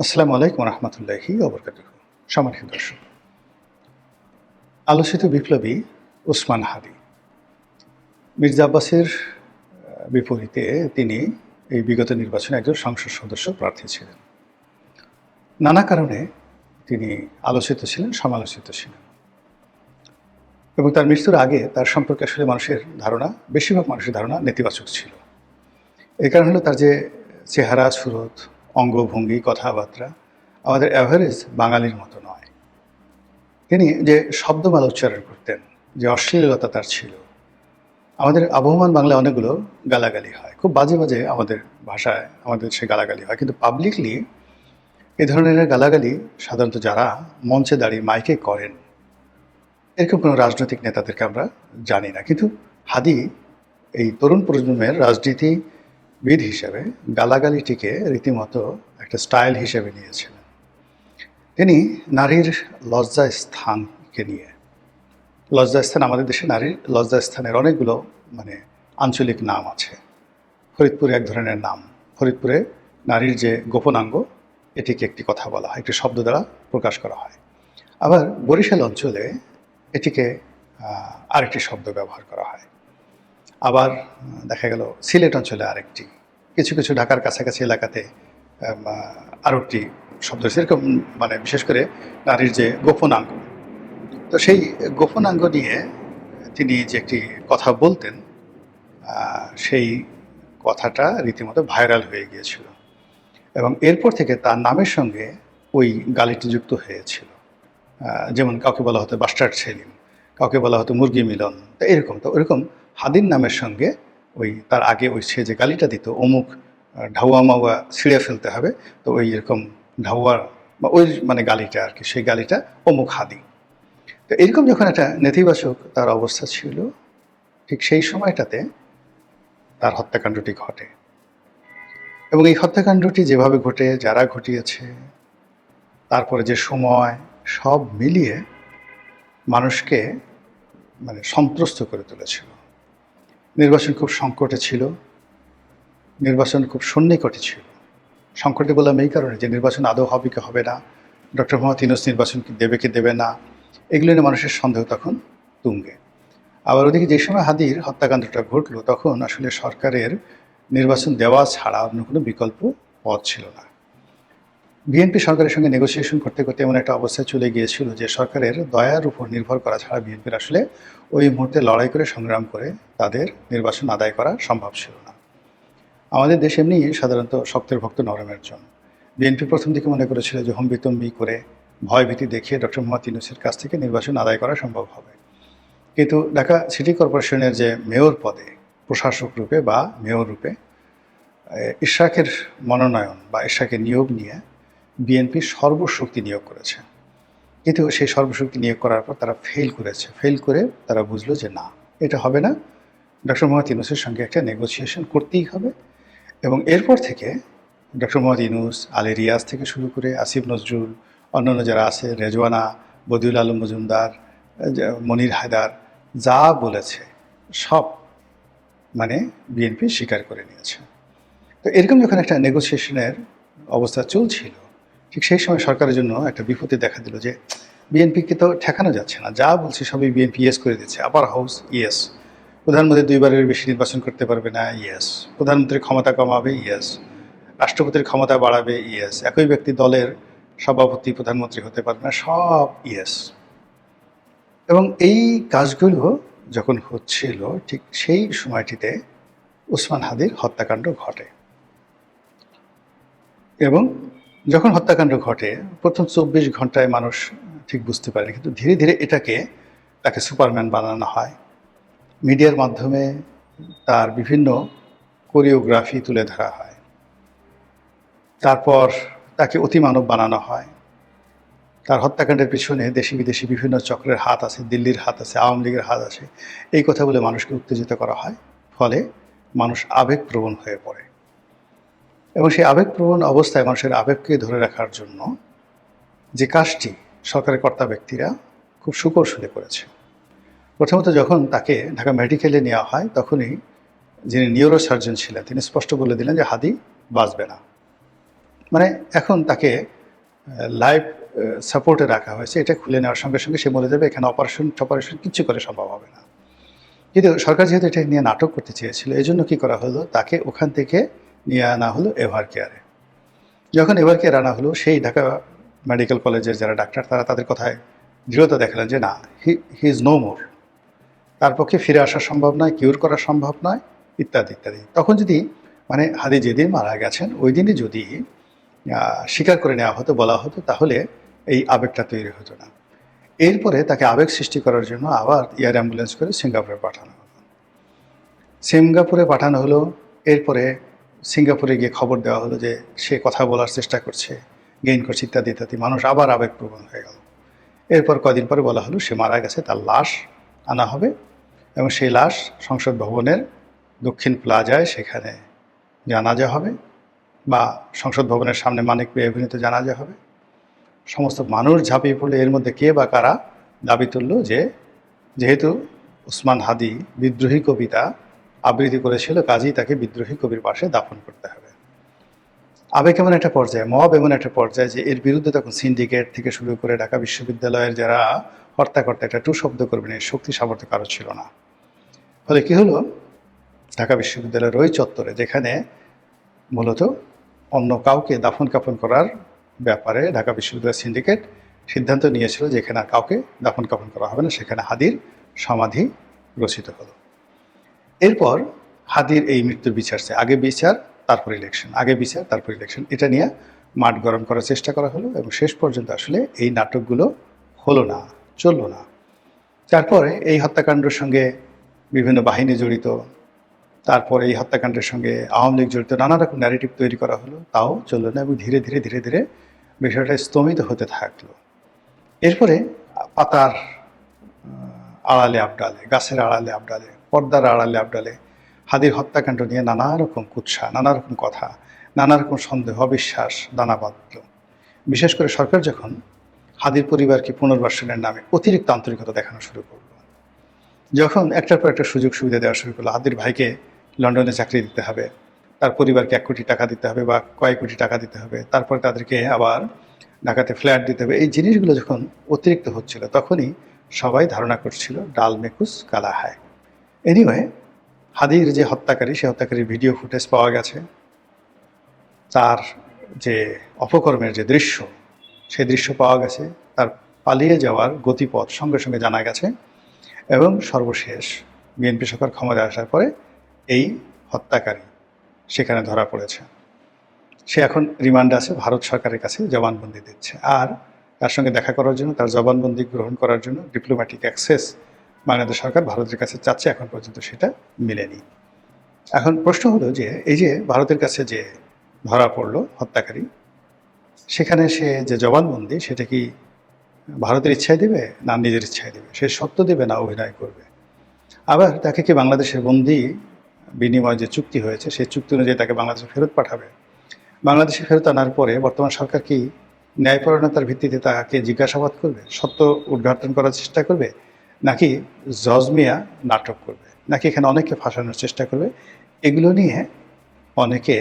আসসালামু আলাইকুম রহমতুল্লাহি ওবরকাতুহু। সম্মানিত দর্শক, আলোচিত বিপ্লবী ওসমান হাদি মির্জা আব্বাসের বিপরীতে তিনি এই বিগত নির্বাচনে একজন সংসদ সদস্য প্রার্থী ছিলেন। নানা কারণে তিনি আলোচিত ছিলেন, সমালোচিত ছিলেন এবং তার মৃত্যুর আগে তার সম্পর্কে আসলে বেশিরভাগ মানুষের ধারণা নেতিবাচক ছিল। এই কারণ হলো তার যে চেহারা, সুরত, অঙ্গভঙ্গি, কথাবার্তা আমাদের অ্যাভারেজ বাঙালির মতো নয়। তিনি যে শব্দমালা উচ্চারণ করতেন, যে অশ্লীলতা তার ছিল, আমাদের আবহমান বাংলায় অনেকগুলো গালাগালি হয়, খুব বাজে বাজে আমাদের ভাষায় আমাদের সে গালাগালি হয়, কিন্তু পাবলিকলি এই ধরনের গালাগালি সাধারণত যারা মঞ্চে দাঁড়িয়ে মাইকে করেন এরকম কোনো রাজনৈতিক নেতাদেরকে আমরা জানি না। কিন্তু হাদি এই তরুণ প্রজন্মের রাজনীতিবিদ হিসেবে গালাগালিটিকে রীতিমতো একটা স্টাইল হিসেবে নিয়েছিলেন। তিনি নারীর লজ্জাস্থানকে নিয়ে, লজ্জাস্থান, আমাদের দেশে নারীর লজ্জাস্থানের অনেকগুলো আঞ্চলিক নাম আছে। ফরিদপুরে এক ধরনের নাম, ফরিদপুরে নারীর যে গোপনাঙ্গ এটিকে একটি কথা বলা হয়, একটি শব্দ দ্বারা প্রকাশ করা হয়। আবার বরিশাল অঞ্চলে এটিকে আরেকটি শব্দ ব্যবহার করা হয়। আবার দেখা গেল সিলেট অঞ্চলে আরেকটি, কিছু কিছু ঢাকার কাছাকাছি এলাকাতে আরও একটি শব্দ আছে। এরকম বিশেষ করে নারীর যে গোপনাঙ্গ, তো সেই গোপনাঙ্গ নিয়ে তিনি যে একটি কথা বলতেন, সেই কথাটা রীতিমতো ভাইরাল হয়ে গিয়েছিল এবং এরপর থেকে তার নামের সঙ্গে ওই গালিটি যুক্ত হয়েছিল। যেমন কাউকে বলা হতো বাস্টার্ড সেলিম, কাউকে বলা হতো মুরগি মিলন, তো এরকম। তো ওইরকম হাদির নামের সঙ্গে ওই তার আগে ওই সে যে গালিটা দিত, অমুক ঢাউয়া মাওয়া ছিঁড়ে ফেলতে হবে, তো ওই এরকম ঢাউয়া বা ওই গালিটা আর কি, সেই গালিটা অমুক হাদি। তো এরকম যখন একটা নেতিবাচক তার অবস্থা ছিল, ঠিক সেই সময়টাতে তার হত্যাকাণ্ডটি ঘটে এবং এই হত্যাকাণ্ডটি যেভাবে ঘটে, যারা ঘটিয়েছে, তারপরে যে সময়, সব মিলিয়ে মানুষকে সন্ত্রস্ত করে তুলেছিল। নির্বাচন খুব সংকটে ছিল, নির্বাচন খুব সন্নিকটে ছিল। সংকটে বললাম এই কারণে যে নির্বাচন আদৌ হবে কি হবে না, ডক্টর মোহাম্মদ ইউনূস নির্বাচন কি দেবে কি দেবে না, এগুলো নিয়ে মানুষের সন্দেহ তখন তুঙ্গে। আবার ওদিকে যে সময় হাদির হত্যাকাণ্ডটা ঘটলো, তখন আসলে সরকারের নির্বাচন দেওয়া ছাড়া অন্য কোনো বিকল্প পথ ছিল না। বিএনপি সরকারের সঙ্গে নেগোসিয়েশন করতে করতে এমন একটা অবস্থায় চলে গিয়েছিল যে সরকারের দয়ার উপর নির্ভর করা ছাড়া বিএনপির আসলে ওই মুহূর্তে লড়াই করে, সংগ্রাম করে তাদের নির্বাচন আদায় করা সম্ভব ছিল না। আমাদের দেশ এমনি সাধারণত শক্তের ভক্ত নরমের জন্য। বিএনপি প্রথম দিকে মনে করেছিল যে হম্বিতম্বি করে, ভয়ভীতি দেখিয়ে ডক্টর মোহাম্মদ ইউনূসের কাছ থেকে নির্বাচন আদায় করা সম্ভব হবে। কিন্তু ঢাকা সিটি কর্পোরেশনের যে মেয়র পদে, প্রশাসক রূপে বা মেয়র রূপে ইশরাকের মনোনয়ন বা ইশরাকের নিয়োগ নিয়ে বিএনপি সর্বশক্তি নিয়োগ করেছে। কিন্তু সেই সর্বশক্তি নিয়োগ করার পর তারা ফেল করে তারা বুঝলো যে না, এটা হবে না, ডক্টর মোহাম্মদ ইউনূসের সঙ্গে একটা নেগোসিয়েশন করতেই হবে। এবং এরপর থেকে ডক্টর মোহাম্মদ ইউনূস, আলী রিয়াজ থেকে শুরু করে আসিফ নজরুল, অন্যান্য যারা আছে, রেজওয়ানা, বদিউল আলম মজুমদার, মনির হায়দার, যা বলেছে সব বিএনপি স্বীকার করে নিয়েছে। তো এরকম যখন একটা নেগোসিয়েশনের অবস্থা চলছিল, ঠিক সেই সময় সরকারের জন্য একটা বিপত্তি দেখা দিল যে বিএনপিকে তো ঠেকানো যাচ্ছে না, যা বলছে সবই বিএনপি ইয়েস করে দিচ্ছে। আপার হাউস ইয়েস, প্রধানমন্ত্রী 2 বারের বেশি নির্বাচন করতে পারবে না, ইয়েস। প্রধানমন্ত্রীর ক্ষমতা কমাবে, ইয়েস। রাষ্ট্রপতির ক্ষমতা বাড়াবে, ইয়েস। একই ব্যক্তি দলের সভাপতি প্রধানমন্ত্রী হতে পারবে না, সব ইয়েস। এবং এই কাজগুলো যখন হচ্ছিল, ঠিক সেই সময়টিতে ওসমান হাদির হত্যাকাণ্ড ঘটে। এবং যখন হত্যাকাণ্ড ঘটে, প্রথম 24 ঘন্টায় মানুষ ঠিক বুঝতে পারেনি, কিন্তু ধীরে ধীরে তাকে সুপারম্যান বানানো হয়। মিডিয়ার মাধ্যমে তার বিভিন্ন কোরিওগ্রাফি তুলে ধরা হয়, তারপর তাকে অতিমানব বানানো হয়। তার হত্যাকাণ্ডের পিছনে দেশি বিদেশি বিভিন্ন চক্রের হাত আছে, দিল্লির হাত আছে, আওয়ামী লীগের হাত আছে, এই কথা বলে মানুষকে উত্তেজিত করা হয়। ফলে মানুষ আবেগপ্রবণ হয়ে পড়ে এবং সেই আবেগপ্রবণ অবস্থায় মানুষের আবেগকে ধরে রাখার জন্য যে কাজটি সরকারের কর্তা ব্যক্তিরা খুব সুকৌশলে করেছে। প্রথমত যখন তাকে ঢাকা মেডিকেলে নেওয়া হয়, তখনই যিনি নিউরো সার্জন ছিলেন তিনি স্পষ্ট বলে দিলেন যে হাদি বাঁচবে না। মানে এখন তাকে লাইফ সাপোর্টে রাখা হয়েছে। এটা খুলে নেওয়ার সঙ্গে সঙ্গে সে বলে যাবে, এখানে অপারেশন কিচ্ছু করে সম্ভব হবে না। কিন্তু সরকার যেহেতু এটা নিয়ে নাটক করতে চেয়েছিল, এই জন্য কী করা হলো, তাকে ওখান থেকে নিয়ে আনা হলো এভার কেয়ারে। যখন এভার কেয়ার আনা হলো, সেই ঢাকা মেডিকেল কলেজের যারা ডাক্তার তারা তাদের কথায় দৃঢ়তা দেখালেন যে না, হি ইজ নো মোর, তার পক্ষে ফিরে আসা সম্ভব নয়, কিউর করা সম্ভব নয়, ইত্যাদি ইত্যাদি। তখন যদি মানে হাদি যেদিন মারা গেছেন ওই দিনই যদি স্বীকার করে নেওয়া হতো, বলা হতো, তাহলে এই আবেগটা তৈরি হতো না। এরপরে তাকে আবেগ সৃষ্টি করার জন্য আবার এয়ার অ্যাম্বুলেন্স করে সিঙ্গাপুরে পাঠানো হলো। সিঙ্গাপুরে পাঠানো হলো। এরপরে সিঙ্গাপুরে গিয়ে খবর দেওয়া হলো যে সে কথা বলার চেষ্টা করছে, গেইন করছে, ইত্যাদি ইত্যাদি। মানুষ আবার আবেগপ্রবণ হয়ে গেল। এরপর কদিন পরে বলা হলো সে মারা গেছে, তার লাশ আনা হবে এবং সেই লাশ সংসদ ভবনের দক্ষিণ প্লাজায় সেখানে জানাজা হবে, বা সংসদ ভবনের সামনে মানিক পীর এভিনিউতে জানাজা হবে। সমস্ত মানুষ ঝাঁপিয়ে পড়লে এর মধ্যে কে বা কারা দাবি তুলল যে যেহেতু ওসমান হাদি বিদ্রোহী কবিতা আবৃত্তি করেছিল, কাজেই তাকে বিদ্রোহী কবির পাশে দাফন করতে হবে। আবেগ এমন একটা পর্যায়ে, মব এমন একটা পর্যায়ে যে এর বিরুদ্ধে তখন সিন্ডিকেট থেকে শুরু করে ঢাকা বিশ্ববিদ্যালয়ের যারা হর্তাকর্তা, একটা টু শব্দ করবেন, এই শক্তি সামর্থ্য কারো ছিল না। ফলে কী হলো, ঢাকা বিশ্ববিদ্যালয়ের ওই চত্বরে, যেখানে মূলত অন্য কাউকে দাফন কাফন করার ব্যাপারে ঢাকা বিশ্ববিদ্যালয় সিন্ডিকেট সিদ্ধান্ত নিয়েছিল যে এখানে আর কাউকে দাফন কাফন করা হবে না, সেখানে হাদির সমাধি রচিত হলো। এরপর হাদির এই মৃত্যুর বিচার চাই, আগে বিচার তারপর ইলেকশন, আগে বিচার তারপর ইলেকশন, এটা নিয়ে মাঠ গরম করার চেষ্টা করা হলো এবং শেষ পর্যন্ত আসলে এই নাটকগুলো হলো না, চললো না। তারপরে এই হত্যাকাণ্ডের সঙ্গে বিভিন্ন বাহিনী জড়িত, তারপরে এই হত্যাকাণ্ডের সঙ্গে আওয়ামী লীগ জড়িত, নানা রকম ন্যারেটিভ তৈরি করা হলো, তাও চললো না এবং ধীরে ধীরে ধীরে ধীরে বিষয়টা স্তমিত হতে থাকলো। এরপরে পাতার আড়ালে আবডালে, গাছের আড়ালে আবডালে, পর্দার আড়ালে আবডালে হাদির হত্যাকাণ্ড নিয়ে নানা রকম কুৎসা, নানা রকম কথা, নানা রকম সন্দেহ, অবিশ্বাস দানা বাঁধল। বিশেষ করে সরকার যখন হাদির পরিবারকে পুনর্বাসনের নামে অতিরিক্ত আন্তরিকতা দেখানো শুরু করল, যখন একটার পর একটা সুযোগ সুবিধা দেওয়া শুরু করলো, হাদির ভাইকে লন্ডনে চাকরি দিতে হবে, তার পরিবারকে 1 কোটি টাকা দিতে হবে বা কয়েক কোটি টাকা দিতে হবে, তারপরে তাদেরকে আবার ঢাকাতে ফ্ল্যাট দিতে হবে, এই জিনিসগুলো যখন অতিরিক্ত হচ্ছিল, তখনই সবাই ধারণা করছিল ডাল মেকুস কালা হায়। এনিওয়ে, হাদির যে হত্যাকারী, সে হত্যাকারীর ভিডিও ফুটেজ পাওয়া গেছে, তার যে অপকর্মের যে দৃশ্য, সেই দৃশ্য পাওয়া গেছে, তার পালিয়ে যাওয়ার গতিপথ সঙ্গে সঙ্গে জানা গেছে এবং সর্বশেষ বিএনপি সরকার ক্ষমতায় আসার পরে এই হত্যাকারী সেখানে ধরা পড়েছে। সে এখন রিমান্ডে আছে, ভারত সরকারের কাছে জবানবন্দি দিচ্ছে। আর তার সঙ্গে দেখা করার জন্য, তার জবানবন্দি গ্রহণ করার জন্য ডিপ্লোম্যাটিক অ্যাক্সেস বাংলাদেশ সরকার ভারতের কাছে চাচ্ছে, এখন পর্যন্ত সেটা মিলেনি। এখন প্রশ্ন হলো যে এই যে ভারতের কাছে যে ধরা পড়লো হত্যাকারী, সেখানে সে যে জবানবন্দি, সেটা কি ভারতের ইচ্ছায় দেবে না নিজের ইচ্ছায় দেবে, সে সত্য দেবে না অভিনয় করবে? আবার তাকে কি বাংলাদেশের বন্দি বিনিময় যে চুক্তি হয়েছে, সেই চুক্তি অনুযায়ী তাকে বাংলাদেশে ফেরত পাঠাবে? বাংলাদেশে ফেরত আনার পরে বর্তমান সরকার কি ন্যায়পরায়ণতার ভিত্তিতে তাকে জিজ্ঞাসাবাদ করবে, সত্য উদ্ঘাটন করার চেষ্টা করবে, নাকি জজ মিয়া নাটক করবে, নাকি এখানে অনেককে ফাঁসানোর চেষ্টা করবে? এগুলো নিয়ে অনেকে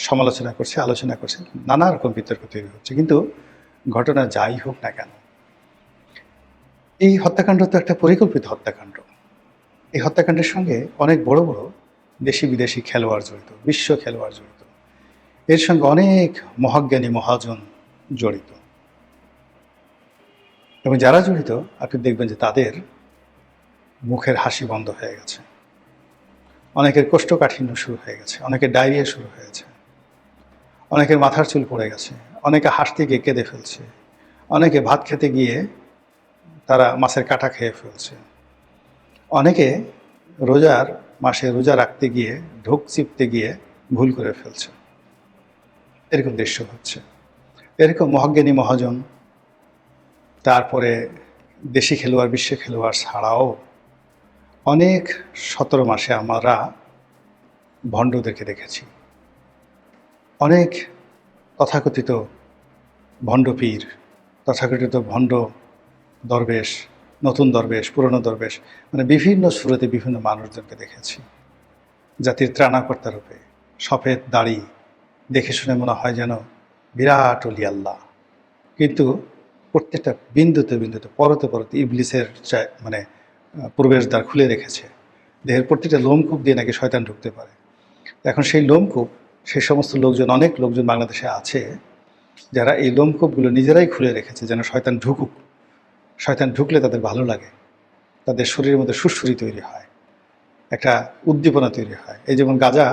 সমালোচনা করছে, আলোচনা করছে, নানা রকম বিতর্ক তৈরি হচ্ছে। কিন্তু ঘটনা যাই হোক না কেন, এই হত্যাকাণ্ড তো একটা পরিকল্পিত হত্যাকাণ্ড। এই হত্যাকাণ্ডের সঙ্গে অনেক বড় বড় দেশি বিদেশি খেলোয়াড় জড়িত, বিশ্ব খেলোয়াড় জড়িত, এর সঙ্গে অনেক মহাজ্ঞানী মহাজন জড়িত। এবং যারা জড়িত, আপনি দেখবেন যে তাদের মুখের হাসি বন্ধ হয়ে গেছে, অনেকের কোষ্ঠকাঠিন্য শুরু হয়ে গেছে, অনেকের ডায়রিয়া শুরু হয়েছে, অনেকের মাথার চুল পড়ে গেছে, অনেকে হাসতে গিয়ে কেঁদে ফেলছে, অনেকে ভাত খেতে গিয়ে তারা মাছের কাঁটা খেয়ে ফেলছে, অনেকে রোজার মাসে রোজা রাখতে গিয়ে ঢোক চিপতে গিয়ে ভুল করে ফেলছে। এরকম দৃশ্য হচ্ছে। এরকম মহাজ্ঞানী মহাজন, তারপরে দেশি খেলোয়াড়, বিশ্ব খেলোয়াড় ছাড়াও অনেক 17 মাসে আমরা ভণ্ডদেরকে দেখেছি। অনেক তথাকথিত ভণ্ড পীর, তথাকথিত ভণ্ড দরবেশ, নতুন দরবেশ, পুরনো দরবেশ, মানে বিভিন্ন সুরতে বিভিন্ন মানুষজনকে দেখেছি জাতির ত্রাণকর্তা রূপে, সফেদ দাড়ি, দেখে শুনে মনে হয় যেন বিরাট অলি আল্লাহ, কিন্তু প্রত্যেকটা বিন্দুতে বিন্দুতে পরতে পরতে ইবলিসের মানে প্রবেশদ্বার খুলে রেখেছে। দেহের প্রত্যেকটা লোমকূপ দিয়ে নাকি শয়তান ঢুকতে পারে। এখন সেই লোমকূপ, সেই সমস্ত লোকজন, অনেক লোকজন বাংলাদেশে আছে যারা এই লোমকূপগুলো নিজেরাই খুলে রেখেছে যেন শয়তান ঢুকুক। শয়তান ঢুকলে তাদের ভালো লাগে, তাদের শরীরের মধ্যে সুরসুরি তৈরি হয়, একটা উদ্দীপনা তৈরি হয়। এই যেমন গাঁজা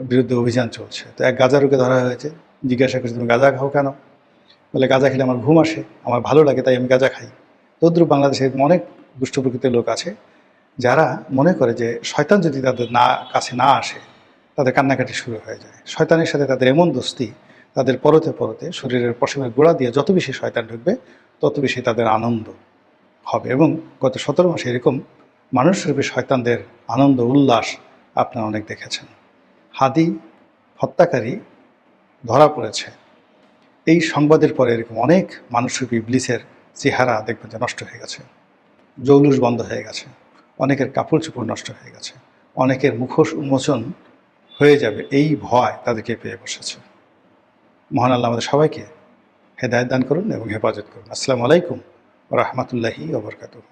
বিরুদ্ধে অভিযান চলছে, তো এক গাঁজারুকে ধরা হয়েছে, জিজ্ঞাসা করছে তুমি গাঁজা খাও কেন? বলে গাঁজা খেলে আমার ঘুম আসে, আমার ভালো লাগে, তাই আমি গাঁজা খাই। তদ্রুপ বাংলাদেশে অনেক দুষ্ট প্রকৃতির লোক আছে যারা মনে করে যে শয়তান যদি তাদের কাছে না আসে তাদের কান্নাকাটি শুরু হয়ে যায়। শয়তানের সাথে তাদের এমন দোস্তি, তাদের পরতে পরতে শরীরের পশমের গোড়া দিয়ে যত বেশি শয়তান ঢুকবে তত বেশি তাদের আনন্দ হবে। এবং গত 17 মাসে এরকম মানুষরূপী শয়তানদের আনন্দ উল্লাস আপনারা অনেক দেখেছেন। হাদি হত্যাকারী ধরা পড়েছে, এই সংবাদের পরে এরকম অনেক মানুষরূপী ইবলিসের চেহারা দেখবেন যে নষ্ট হয়ে গেছে, জৌলুস বন্ধ হয়ে গেছে, অনেকের কাপড় চোপড় নষ্ট হয়ে গেছে, অনেকের মুখোশ উন্মোচন হয়ে যাবে, এই ভয় তাদেরকে পেয়ে বসেছে। মহান আল্লাহ আমাদের সবাইকে হেদায়েত দান করুন এবং হেফাজত করুন। আসসালামু আলাইকুম ওয়া রাহমাতুল্লাহি ওয়া বারাকাতুহু।